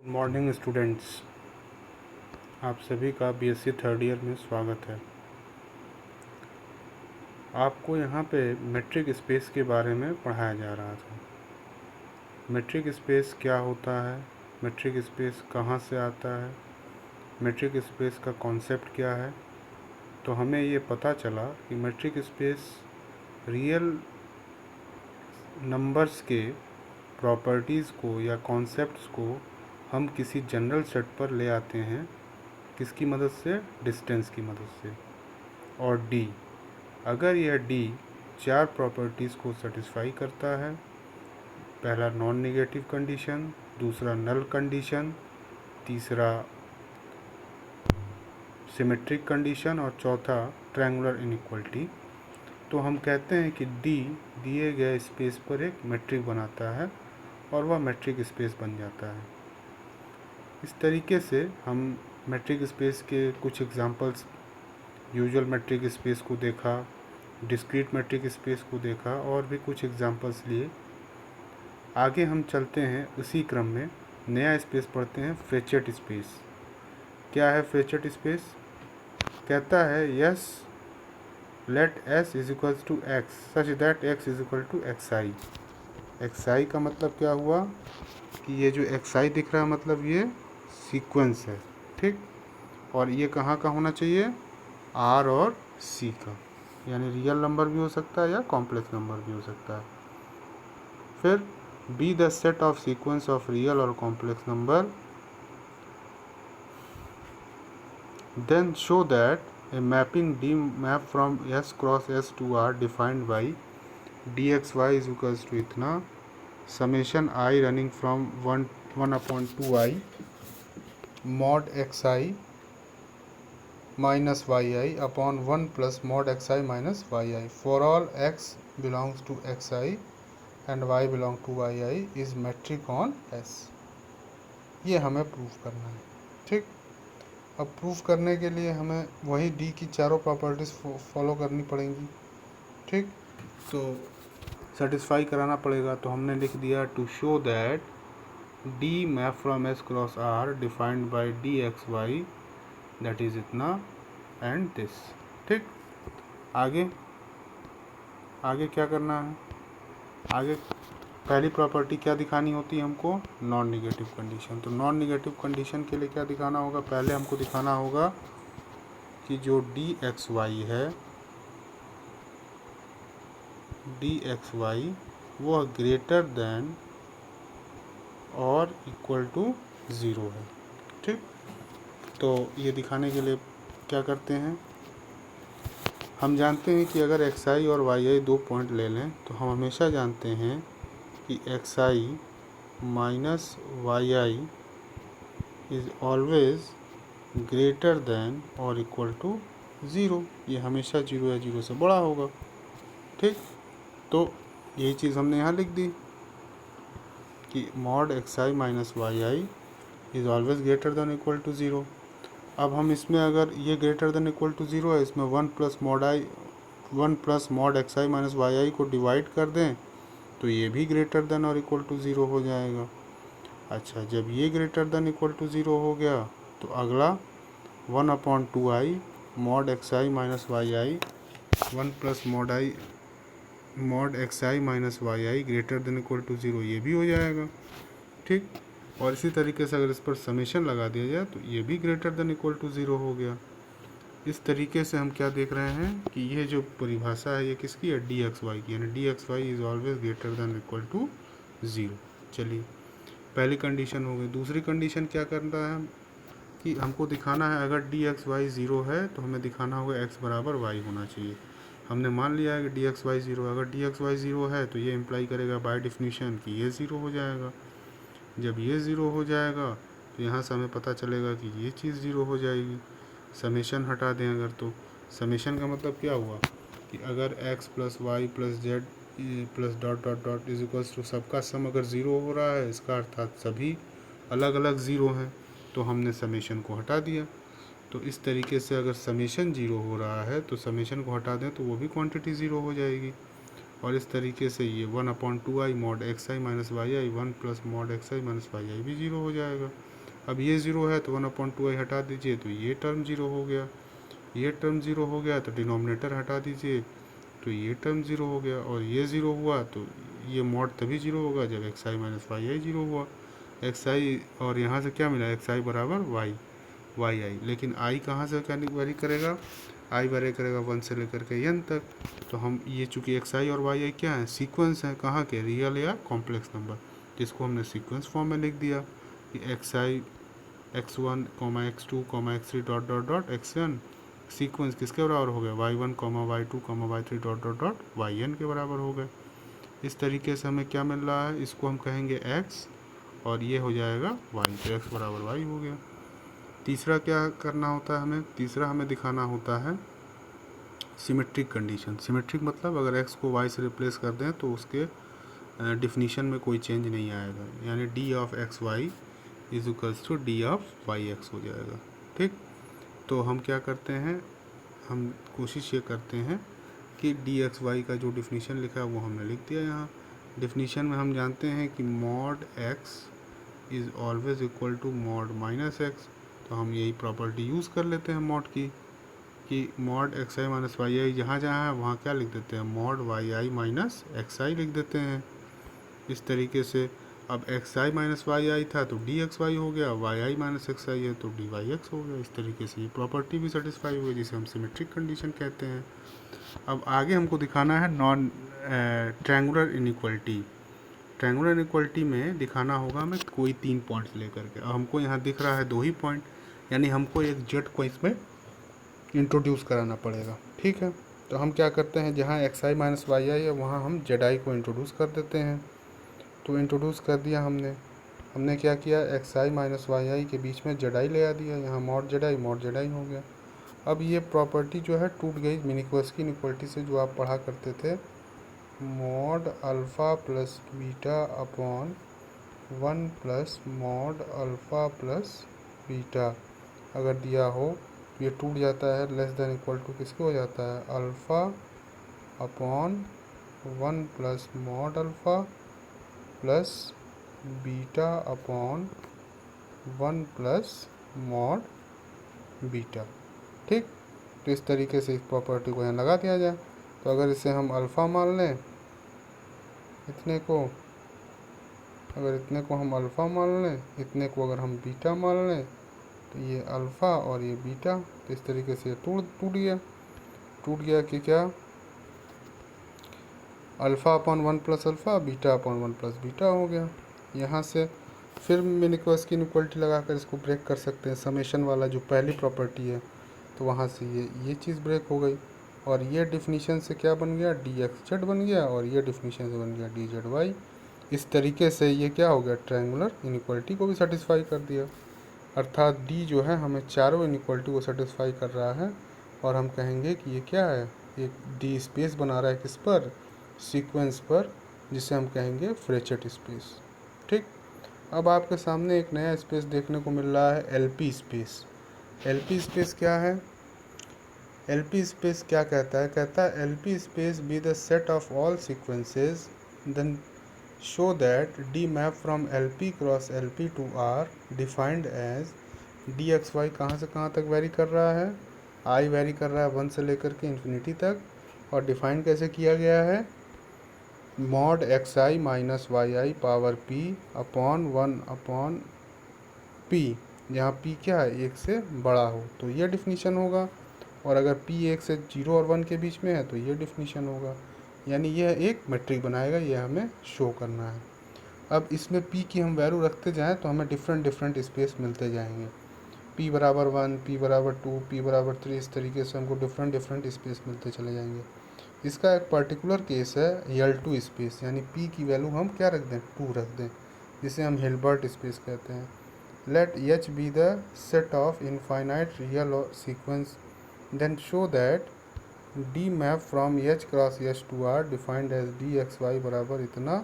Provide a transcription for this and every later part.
Good morning students, आप सभी का बीएससी थर्ड ईयर में स्वागत है। आपको यहाँ पे मेट्रिक स्पेस के बारे में पढ़ाया जा रहा था। मेट्रिक स्पेस क्या होता है, मेट्रिक स्पेस कहाँ से आता है, मेट्रिक स्पेस का कॉन्सेप्ट क्या है। तो हमें ये पता चला कि मेट्रिक स्पेस रियल नंबर्स के प्रॉपर्टीज़ को या कॉन्सेप्ट्स को हम किसी जनरल सेट पर ले आते हैं। किसकी मदद से? डिस्टेंस की मदद से। और डी, अगर यह डी चार प्रॉपर्टीज़ को सेटिस्फाई करता है, पहला नॉन नेगेटिव कंडीशन, दूसरा नल कंडीशन, तीसरा सिमेट्रिक कंडीशन और चौथा ट्रायंगुलर इनइक्वलिटी, तो हम कहते हैं कि डी दिए गए स्पेस पर एक मैट्रिक बनाता है और वह मैट्रिक स्पेस बन जाता है। इस तरीके से हम मैट्रिक स्पेस के कुछ एग्जांपल्स, यूजुअल मैट्रिक स्पेस को देखा, डिस्क्रीट मैट्रिक स्पेस को देखा और भी कुछ एग्जांपल्स लिए। आगे हम चलते हैं, उसी क्रम में नया स्पेस पढ़ते हैं, फ्रेचेट स्पेस। क्या है फ्रेचेट स्पेस? कहता है yes let S is equal to X such that X is equal to X I. X I का मतलब क्या हुआ कि ये जो एक्स आई दिख रहा है मतलब ये सीक्वेंस है, ठीक। और ये कहाँ का होना चाहिए? आर और सी का, यानी रियल नंबर भी हो सकता है या कॉम्प्लेक्स नंबर भी हो सकता है। फिर be the set of sequence of real और complex number, then show that a mapping D map from S cross S to R defined by D x Y is equals to इतना summation I running from one upon two I mod x I minus Y I upon 1 plus mod x I minus Y I for all X belongs to X I and Y belong to Y I is metric on S. ये हमें proof करना है, ठीक। अब proof करने के लिए हमें वही डी की चारों प्रॉपर्टीज़ फॉलो करनी पड़ेंगी, ठीक। तो सेटिस्फाई कराना पड़ेगा। तो हमने लिख दिया to show that d map from S cross R defined by D x y that is इतना एंड दिस, ठीक। आगे आगे क्या करना है? आगे पहली प्रॉपर्टी क्या दिखानी होती है हमको? Non negative condition. तो नॉन नेगेटिव कंडीशन के लिए क्या दिखाना होगा? पहले हमको दिखाना होगा कि जो डी एक्स वाई है, डी एक्स वाई वह ग्रेटर देन और इक्वल टू ज़ीरो है, ठीक। तो ये दिखाने के लिए क्या करते हैं, हम जानते हैं कि अगर एक्स आई और वाई आई दो पॉइंट ले लें तो हम हमेशा जानते हैं कि x I minus Y i is always greater than और इक्वल टू ज़ीरो। ये हमेशा जीरो या जीरो से बड़ा होगा, ठीक। तो यही चीज़ हमने यहाँ लिख दी कि mod x I minus Y i is always greater than equal to zero. अब हम इसमें अगर ये greater than equal to zero है, इसमें one plus mod x I minus Y i को डिवाइड कर दें तो ये भी ग्रेटर देन और इक्वल टू ज़ीरो हो जाएगा। अच्छा, जब ये greater than equal to zero हो गया तो अगला one upon two I mod x I minus Y i, one plus mod x I minus Y i greater than equal to zero, ये भी हो जाएगा, ठीक। और इसी तरीके से अगर इस पर समेशन लगा दिया जाए तो ये भी greater than equal to zero हो गया। इस तरीके से हम क्या देख रहे हैं कि ये जो परिभाषा है ये किसकी है? डी एक्स वाई की, यानी d x y is always greater than equal to zero. चलिए, पहली कंडीशन हो गई। दूसरी कंडीशन क्या करना है कि हमको दिखाना है अगर डी एक्स वाई ज़ीरो है तो हमें दिखाना होगा एक्स बराबर वाई होना चाहिए। हमने मान लिया है कि डी एक्स वाई ज़ीरो, अगर डी एक्स वाई ज़ीरो है तो ये इम्प्लाई करेगा बाय डेफिनेशन कि ये ज़ीरो हो जाएगा। जब ये ज़ीरो हो जाएगा तो यहाँ से हमें पता चलेगा कि ये चीज़ ज़ीरो हो जाएगी। समेशन हटा दें अगर, तो समेशन का मतलब क्या हुआ कि अगर x plus y plus z plus dot dot dot is equals to सबका सम अगर ज़ीरो हो रहा है, इसका अर्थात सभी अलग अलग ज़ीरो हैं, तो हमने समेशन को हटा दिया। तो इस तरीके से अगर समेशन ज़ीरो हो रहा है तो समेशन को हटा दें तो वो भी क्वांटिटी ज़ीरो हो जाएगी। और इस तरीके से ये one upon two I mod x I minus Y i, one plus mod x I minus Y आई भी ज़ीरो हो जाएगा। अब ये 0 है तो 1/2i हटा दीजिए तो ये टर्म 0 हो गया, ये टर्म 0 हो गया तो डिनोमिनेटर हटा दीजिए तो ये टर्म 0 हो गया, और ये 0 हुआ तो ये मॉड तभी 0 होगा जब xi माइनस वाई आई 0 हुआ। xi और यहाँ से क्या मिला, xi बराबर वाई आई, लेकिन i कहाँ से क्या वेरी करेगा, i वेरी करेगा 1 से लेकर के n तक। तो हम ये चूँकि xi और वाई आई क्या है, सीक्वेंस है, कहाँ के, रियल या कॉम्प्लेक्स नंबर, जिसको हमने सीक्वेंस फॉर्म में लिख दिया कि xi x1, x2, x3 dot dot dot xn sequence किसके बराबर हो गया, y1, y2, y3 dot dot dot yn के बराबर हो गए। इस तरीके से हमें क्या मिल रहा है, इसको हम कहेंगे x और ये हो जाएगा y, तो x बराबर y हो गया। तीसरा क्या करना होता है हमें, तीसरा हमें दिखाना होता है सिमेट्रिक कंडीशन। सिमेट्रिक मतलब अगर x को y से रिप्लेस कर दें तो उसके डिफिनीशन में कोई चेंज नहीं आएगा, यानी d of x Y is equals to d of y x हो जाएगा। ठीक, तो हम क्या करते हैं, हम कोशिश ये करते हैं कि डी एक्स वाई का जो डिफिनीशन लिखा है वो हमने लिख दिया यहाँ। डिफिनीशन में हम जानते हैं कि mod x is always equal to mod minus x, तो हम यही प्रॉपर्टी यूज़ कर लेते हैं मॉड की, कि मॉड एक्स आई माइनस वाई आई जहाँ जहाँ है वहाँ क्या लिख देते हैं, मॉड वाई आई माइनस एक्स आई लिख देते हैं। इस तरीके से अब एक्स आई माइनस वाई आई था तो डी एक्स वाई हो गया, वाई आई माइनस एक्स आई है तो डी वाई एक्स हो गया। इस तरीके से ये प्रॉपर्टी भी सेटिस्फाई हुई, जिसे हम सिमेट्रिक कंडीशन कहते हैं। अब आगे हमको दिखाना है non triangular inequality. Triangular inequality में दिखाना होगा हमें कोई 3 पॉइंट्स लेकर के। अब हमको यहाँ दिख रहा है 2 ही पॉइंट, यानी हमको एक जेड को इसमें इंट्रोड्यूस कराना पड़ेगा। ठीक है, तो हम क्या करते हैं, जहाँ एक्स आई माइनस वाई आई है वहाँ हम जेड आई को इंट्रोड्यूस कर देते हैं। तो इंट्रोड्यूस कर दिया हमने क्या किया, एक्स आई माइनस वाई आई के बीच में जेड आई ले आ दिया, यहाँ मॉड जेड आई हो गया। अब ये प्रॉपर्टी जो है टूट गई मिन्क्वेस्की इनइक्वालिटी से, जो आप पढ़ा करते थे, mod alpha plus beta upon 1 plus mod alpha plus beta अगर दिया हो तो ये टूट जाता है, लेस देन इक्वल टू किसके हो जाता है, alpha upon 1 plus mod alpha plus beta upon 1 plus mod beta. ठीक, तो इस तरीके से इस प्रॉपर्टी को यहाँ लगा दिया जाए। तो अगर इसे हम अल्फ़ा मान लें, इतने को हम अल्फ़ा मान लें, इतने को अगर हम बीटा मान लें, तो ये अल्फ़ा और ये बीटा, तो इस तरीके से टूट गया कि क्या, alpha upon 1 plus alpha, beta upon 1 plus beta हो गया। यहाँ से फिर मिन्क्वेस्की इनइक्वालिटी लगाकर इसको ब्रेक कर सकते हैं, समेशन वाला जो पहली प्रॉपर्टी है, तो वहाँ से ये चीज़ ब्रेक हो गई, और ये डिफिनीशन से क्या बन गया, डी एक्स जेड बन गया, और ये डिफिनीशन से बन गया डी जेड वाई। इस तरीके से ये क्या हो गया, ट्रायंगुलर इनइक्वालिटी को भी सेटिस्फाई कर दिया। अर्थात डी जो है हमें चारों इनइक्वालिटी को सेटिस्फाई कर रहा है, और हम कहेंगे कि ये क्या है, एक डी स्पेस बना रहा है किस पर, सीक्वेंस पर, जिसे हम कहेंगे फ्रेचेट स्पेस। ठीक, अब आपके सामने एक नया स्पेस देखने को मिल रहा है, एलपी स्पेस। एलपी स्पेस क्या है, एलपी स्पेस क्या कहता है, LP space be the set of all sequences then show that d map from LP cross LP to R defined as d x y कहाँ से कहाँ तक वेरी कर रहा है, आई वेरी कर रहा है 1 से लेकर के इन्फिनिटी तक, और डिफाइंड कैसे किया गया है, mod x I minus Y I power P upon 1 upon P, जहाँ पी क्या है, 1 से बड़ा हो तो ये डिफिनीशन होगा, और अगर पी 1 से 0 और 1 के बीच में है तो ये डिफिनीशन होगा। यानी यह एक मैट्रिक बनाएगा, यह हमें शो करना है। अब इसमें पी की हम वैल्यू रखते जाएँ तो हमें डिफरेंट स्पेस मिलते जाएंगे, पी बराबर 1, पी बराबर 2, पी बराबर 3, इस तरीके से हमको डिफरेंट स्पेस मिलते चले जाएंगे। इसका एक पर्टिकुलर केस है L2 स्पेस, यानी P की वैल्यू हम क्या रख दें, 2 रख दें, जिसे हम हिल्बर्ट स्पेस कहते हैं। Let H be the set of infinite real sequence then show that D map from H cross H to R defined as d x y बराबर इतना।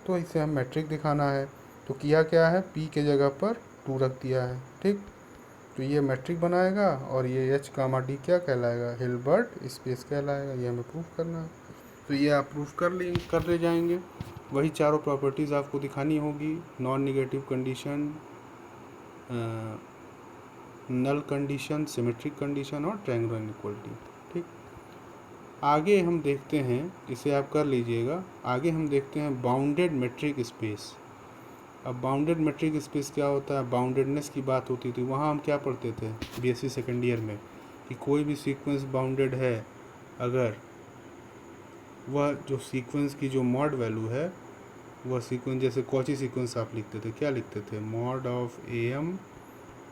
तो इसे हम मैट्रिक दिखाना है, तो किया क्या है, P के जगह पर 2 रख दिया है। ठीक, तो ये मैट्रिक बनाएगा, और ये H कामा D क्या कहलाएगा, हिल्बर्ट स्पेस कहलाएगा। ये हमें प्रूफ करना है, तो ये आप प्रूफ कर ले जाएंगे। वही चारों प्रॉपर्टीज़ आपको दिखानी होगी, non negative condition, null condition, symmetric condition और ट्रायंगुलर इनइक्वालिटी। ठीक, आगे हम देखते हैं, इसे आप कर लीजिएगा। आगे हम देखते हैं बाउंडेड मेट्रिक स्पेस। अब बाउंडेड मेट्रिक स्पेस क्या होता है? बाउंडेडनेस की बात होती थी, वहाँ हम क्या पढ़ते थे बीएससी सेकेंड ईयर में, कि कोई भी सीक्वेंस बाउंडेड है अगर वह जो सीक्वेंस की जो मॉड वैल्यू है, वह सीक्वेंस, जैसे कॉची सीक्वेंस आप लिखते थे, क्या लिखते थे? Mod of AM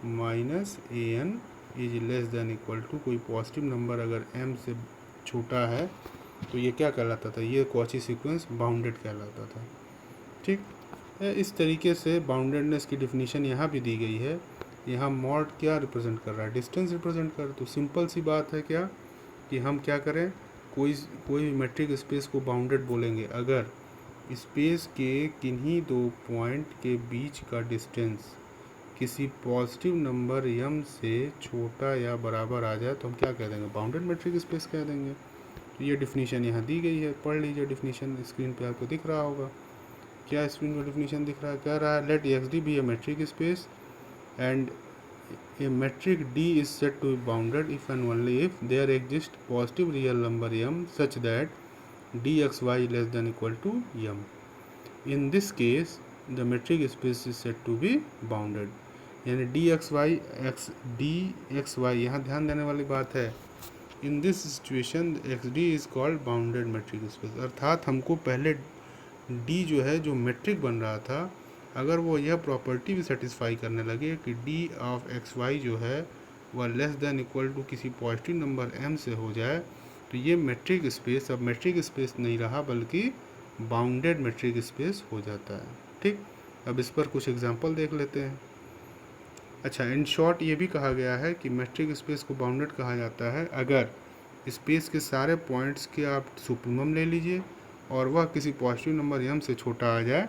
minus AN is less than equal to, कोई पॉजिटिव नंबर अगर m से छोटा है तो ये क्या कहलाता था? ये कॉची सीक्वेंस बाउंडेड कहलाता था। ठीक, इस तरीके से बाउंडेडनेस की डिफिनीशन यहाँ भी दी गई है। यहाँ मॉड क्या रिप्रेजेंट कर रहा है? डिस्टेंस रिप्रेजेंट कर। तो सिंपल सी बात है क्या, कि हम क्या करें, कोई भी मेट्रिक स्पेस को बाउंडेड बोलेंगे अगर स्पेस के किन्हीं दो पॉइंट के बीच का डिस्टेंस किसी पॉजिटिव नंबर m से छोटा या बराबर आ जाए तो हम क्या कह देंगे? बाउंडेड मेट्रिक स्पेस कह देंगे। तो ये डिफिनीशन यहाँ दी गई है, पढ़ लीजिए। डिफिनीशन स्क्रीन पे आपको दिख रहा होगा। क्या स्क्रीन पर डिफिनीशन दिख रहा है? कह रहा है let XD be a metric space and a metric D is said to be bounded if and only if there exists positive real number m such that dxy less than equal to m. In this case, the metric space is said to be bounded. यानी dxy यहाँ ध्यान देने वाली बात है। In this situation, XD is called bounded metric space। अर्थात हमको पहले D जो है, जो मेट्रिक बन रहा था, अगर वो यह प्रॉपर्टी भी सेटिस्फाई करने लगे कि d ऑफ xy जो है वह लेस देन इक्वल टू किसी पॉजिटिव नंबर m से हो जाए, तो ये मेट्रिक स्पेस अब मेट्रिक स्पेस नहीं रहा बल्कि बाउंडेड मेट्रिक स्पेस हो जाता है। ठीक, अब इस पर कुछ एग्जांपल देख लेते हैं। अच्छा, इन शॉर्ट ये भी कहा गया है कि मेट्रिक स्पेस को बाउंडेड कहा जाता है अगर स्पेस के सारे पॉइंट्स के आप सुप्रीमम ले लीजिए और वह किसी पॉजिटिव नंबर m से छोटा आ जाए,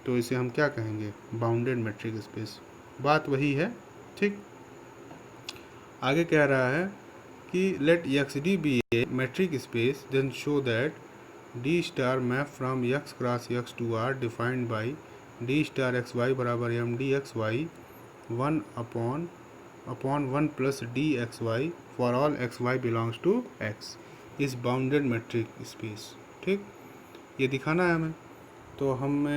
तो इसे हम क्या कहेंगे? Bounded metric space. बात वही है। ठीक, आगे कह रहा है कि let XD be a metric space then show that D star map from x cross x to R defined by D star XY बराबर m dxy 1 upon 1 plus dxy for all xy belongs to x इस bounded metric space. ठीक, ये दिखाना है हमें। तो हम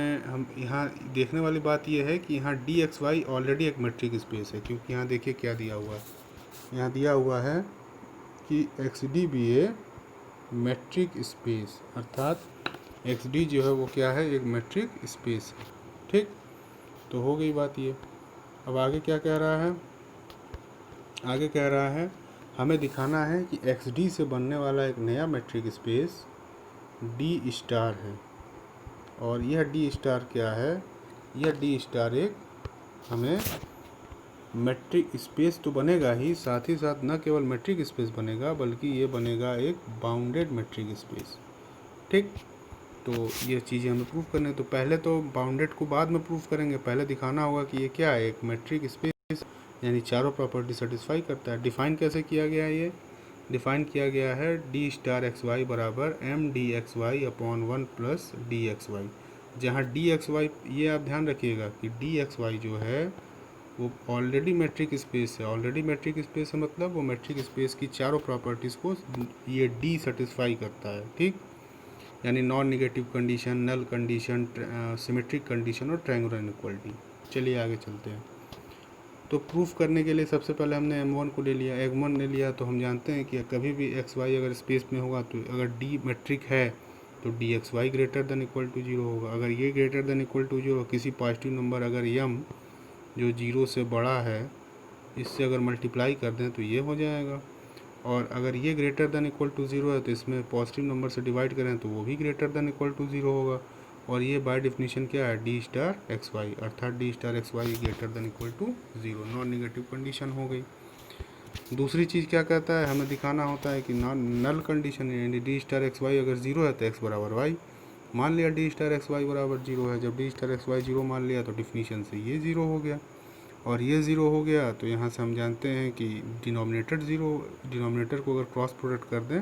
यहाँ देखने वाली बात यह है कि यहाँ dxy ऑलरेडी एक मेट्रिक स्पेस है, क्योंकि यहाँ देखिए क्या दिया हुआ है। यहाँ दिया हुआ है कि XD भी ए मेट्रिक स्पेस, अर्थात XD जो है वो क्या है? एक मेट्रिक स्पेस है। ठीक, तो हो गई बात ये। अब आगे क्या कह रहा है? आगे कह रहा है हमें दिखाना है कि XD से बनने वाला एक नया मेट्रिक स्पेस D स्टार है। और यह D स्टार क्या है? यह D स्टार एक हमें मेट्रिक स्पेस तो बनेगा ही, साथ साथ न केवल मेट्रिक स्पेस बनेगा बल्कि ये बनेगा एक बाउंडेड मेट्रिक स्पेस। ठीक, तो ये चीज़ें हमें प्रूफ करने, तो पहले तो बाउंडेड को बाद में प्रूफ करेंगे, पहले दिखाना होगा कि ये क्या है? एक मेट्रिक स्पेस, यानी चारों प्रॉपर्टी सेटिस्फाई करता है। डिफाइन कैसे किया गया है? ये डिफाइन किया गया है D स्टार XY बराबर m dxy upon 1 plus dxy, जहाँ dxy ये आप ध्यान रखिएगा कि dxy जो है वो ऑलरेडी मेट्रिक स्पेस है। ऑलरेडी मेट्रिक स्पेस है मतलब वो मेट्रिक स्पेस की चारों प्रॉपर्टीज़ को ये D सेटिस्फाई करता है। ठीक, यानी non negative condition, null condition, symmetric condition और ट्रायंगुलर इनइक्वालिटी। चलिए आगे चलते हैं। तो प्रूफ करने के लिए सबसे पहले हमने m1 को ले लिया, m1 ले लिया, तो हम जानते हैं कि कभी भी xy अगर स्पेस में होगा तो अगर D मेट्रिक है तो dxy greater than equal to 0 होगा। अगर ये ग्रेटर देन इक्वल टू 0, किसी पॉजिटिव नंबर अगर m जो 0 से बड़ा है इससे अगर मल्टीप्लाई कर दें तो ये हो जाएगा। और अगर ये ग्रेटर देन इक्वल टू 0 है तो इसमें पॉजिटिव नंबर से डिवाइड करें तो वो भी ग्रेटर देन इक्वल टू 0 होगा। और ये बाय डेफिनेशन क्या है? D स्टार XY, अर्थात D star XY greater than equal to 0, non negative condition हो गई। दूसरी चीज़ क्या कहता है? हमें दिखाना होता है कि नल कंडीशन, यानी D स्टार XY अगर 0 है तो x बराबर y। मान लिया D स्टार XY बराबर 0 है, जब D स्टार XY 0 मान लिया तो डिफिनीशन से ये 0 हो गया और ये 0 हो गया। तो यहाँ से हम जानते हैं कि डिनोमिनेटर को अगर क्रॉस प्रोडक्ट कर दें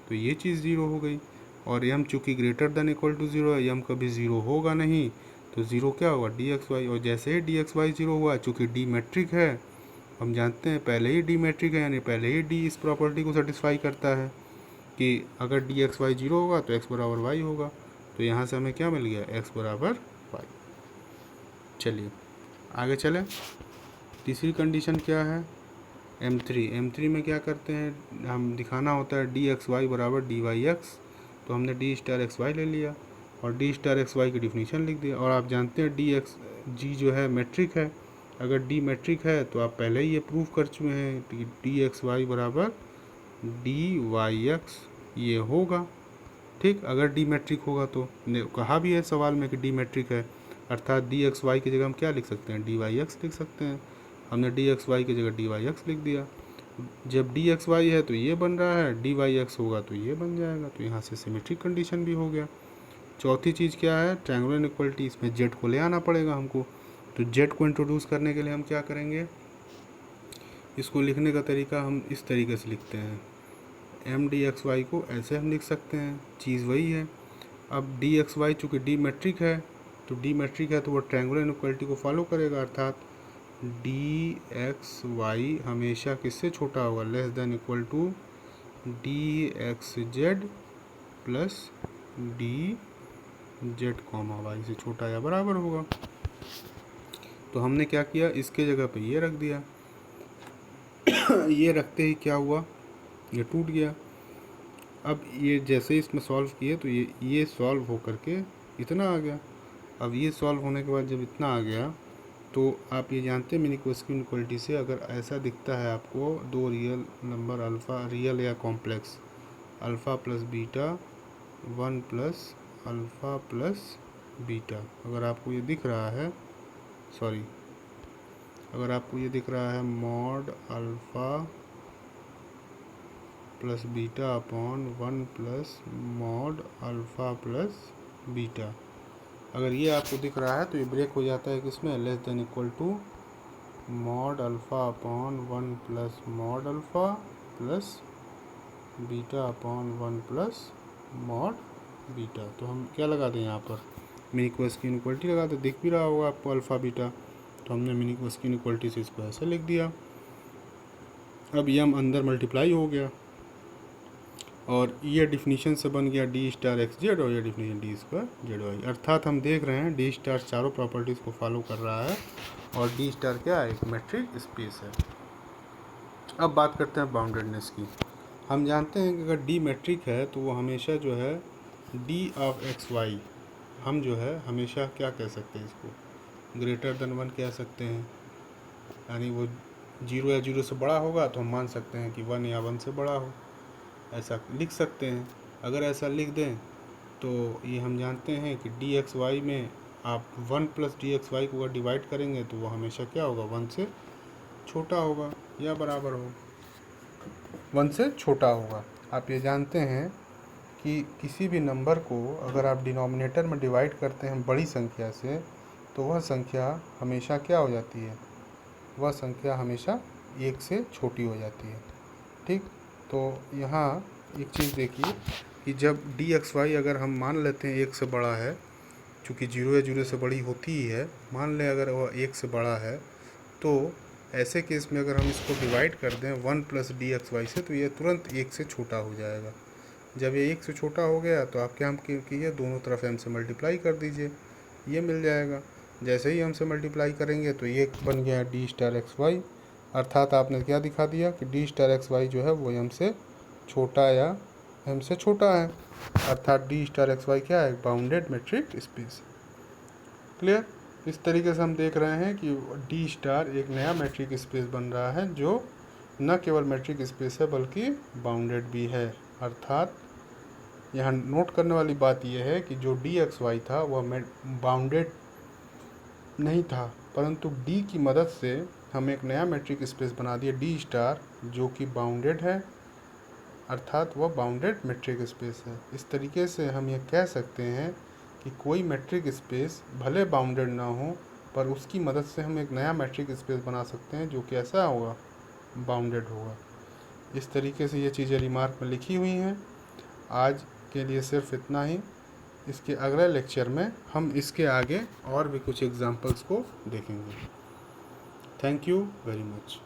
तो ये चीज़ 0 हो गई। और m चूँकि ग्रेटर देन इक्वल टू 0 है, m कभी 0 होगा नहीं, तो ज़ीरो क्या होगा, डी एक्स वाई। और जैसे ही डी एक्स वाई ज़ीरो हुआ, चूँकि डी मैट्रिक है, हम जानते हैं पहले ही डी मैट्रिक है, यानी पहले ही डी इस प्रॉपर्टी को सेटिस्फाई करता है कि अगर डी एक्स वाई ज़ीरो होगा तो एक्स बराबर वाई होगा। तो यहाँ से हमें क्या मिल गया, एक्स बराबर वाई। चलिए आगे चलें। तीसरी कंडीशन क्या है, M3 में क्या करते हैं, हम दिखाना होता है डी एक्स वाई बराबर डी वाई एक्स। तो हमने डी स्टार एक्स वाई ले लिया और डी स्टार एक्स वाई की डिफिनीशन लिख दिया। और आप जानते हैं डी एक्स जी जो है मैट्रिक है, अगर डी मैट्रिक है तो आप पहले ही ये प्रूव कर चुके हैं कि डी एक्स वाई बराबर डी वाई एक्स ये होगा। ठीक, अगर डी मैट्रिक होगा तो कहा भी है सवाल में कि डी मैट्रिक है, अर्थात डी एक्स वाई की जगह हम क्या लिख सकते हैं, डी वाई एक्स लिख सकते हैं। हमने डी एक्स वाई की जगह डी वाई एक्स लिख दिया। जब डी एक्स वाई है तो ये बन रहा है, डी वाई एक्स होगा तो ये बन जाएगा। तो यहाँ से सिमेट्रिक कंडीशन भी हो गया। चौथी चीज़ क्या है, ट्रायंगुलर इनइक्वालिटी। इसमें जेड को ले आना पड़ेगा हमको। तो जेड को इंट्रोड्यूस करने के लिए हम क्या करेंगे, इसको लिखने का तरीका हम इस तरीके से लिखते हैं, एम डी एक्स वाई को ऐसे हम लिख सकते हैं, चीज़ वही है। अब डी एक्स वाई चूँकि डी मैट्रिक है, तो डी मैट्रिक है तो वो ट्रायंगुलर इनइक्वालिटी को फॉलो करेगा, अर्थात डी एक्स वाई हमेशा किससे छोटा होगा, less than equal to d x z plus d z comma y से छोटा या बराबर होगा। तो हमने क्या किया, इसके जगह पे ये रख दिया। ये रखते ही क्या हुआ, ये टूट गया। अब ये जैसे ही इसमें सॉल्व किए तो ये सॉल्व हो करके इतना आ गया। अब ये सॉल्व होने के बाद जब इतना आ गया तो आप ये जानते हैं मिनिक्वेस्क्यू इनइक्वालिटी से अगर ऐसा दिखता है आपको, दो रियल नंबर अल्फ़ा, रियल या complex, alpha plus beta, one plus alpha plus beta, अगर आपको ये दिख रहा है, सॉरी, अगर आपको ये दिख रहा है mod alpha plus beta upon one plus mod alpha plus beta, अगर ये आपको दिख रहा है तो ये ब्रेक हो जाता है किसमें, less than equal to mod alpha upon one plus mod alpha plus beta upon one plus mod beta. तो हम क्या लगा दें यहाँ पर, मिनिक्वेस्क्यू इनइक्वालिटी लगा दें। दिख भी रहा होगा आपको अल्फ़ा बीटा, तो हमने मिनिक्वेस्क्यू इनइक्वालिटी से इसको ऐसे लिख दिया। अब ये हम अंदर मल्टीप्लाई हो गया और ये डिफिनीशन से बन गया डी स्टार एक्स जेड और ये definition d square z y. अर्थात हम देख रहे हैं डी स्टार चारों प्रॉपर्टीज़ को फॉलो कर रहा है और डी स्टार क्या है, एक मैट्रिक स्पेस है। अब बात करते हैं बाउंडेडनेस की। हम जानते हैं कि अगर डी मैट्रिक है तो वो हमेशा जो है डी ऑफ एक्स वाई, हम जो है हमेशा क्या कह सकते हैं, इसको ग्रेटर देन वन कह सकते हैं, यानी वो जीरो या जीरो से बड़ा होगा तो हम मान सकते हैं कि वन या वन से बड़ा हो, ऐसा लिख सकते हैं। अगर ऐसा लिख दें तो ये हम जानते हैं कि डी एक्स वाई में आप one plus d x y को अगर डिवाइड करेंगे तो वो हमेशा क्या होगा, वन से छोटा होगा या बराबर हो, वन से छोटा होगा। आप ये जानते हैं कि किसी भी नंबर को अगर आप डिनोमिनेटर में डिवाइड करते हैं बड़ी संख्या से तो वह संख्या हमेशा क्या हो जाती है, वह संख्या हमेशा एक से छोटी हो जाती है। ठीक, तो यहाँ एक चीज़ देखिए कि जब डी एक्स वाई अगर हम मान लेते हैं एक से बड़ा है, चूँकि जीरो या जीरो से बड़ी होती ही है, मान लें अगर वह एक से बड़ा है, तो ऐसे केस में अगर हम इसको डिवाइड कर दें one plus d x y से तो ये तुरंत एक से छोटा हो जाएगा। जब ये एक से छोटा हो गया तो आप क्या कीजिए, दोनों तरफ एम से मल्टीप्लाई कर दीजिए, ये मिल जाएगा। जैसे ही एम से मल्टीप्लाई करेंगे तो ये बन गया डी स्टार एक्स वाई, अर्थात आपने क्या दिखा दिया कि डी स्टार एक्स वाई जो है वो एम से छोटा या एम से छोटा है, अर्थात डी स्टार एक्स वाई क्या है, बाउंडेड मैट्रिक स्पेस। क्लियर, इस तरीके से हम देख रहे हैं कि डी स्टार एक नया मैट्रिक स्पेस बन रहा है जो न केवल मैट्रिक स्पेस है बल्कि बाउंडेड भी है। अर्थात यहाँ नोट करने वाली बात यह है कि जो डी एक्स वाई था वह बाउंडेड नहीं था, परंतु डी की मदद से हम एक नया मैट्रिक स्पेस बना दिया डी स्टार जो कि बाउंडेड है, अर्थात वह बाउंडेड मैट्रिक स्पेस है। इस तरीके से हम यह कह सकते हैं कि कोई मैट्रिक स्पेस भले बाउंडेड ना हो पर उसकी मदद से हम एक नया मैट्रिक स्पेस बना सकते हैं जो कि ऐसा होगा, बाउंडेड होगा। इस तरीके से ये चीज़ें रिमार्क में लिखी हुई हैं। आज के लिए सिर्फ इतना ही। इसके अगले लेक्चर में हम इसके आगे और भी कुछ एग्जांपल्स को देखेंगे। Thank you very much.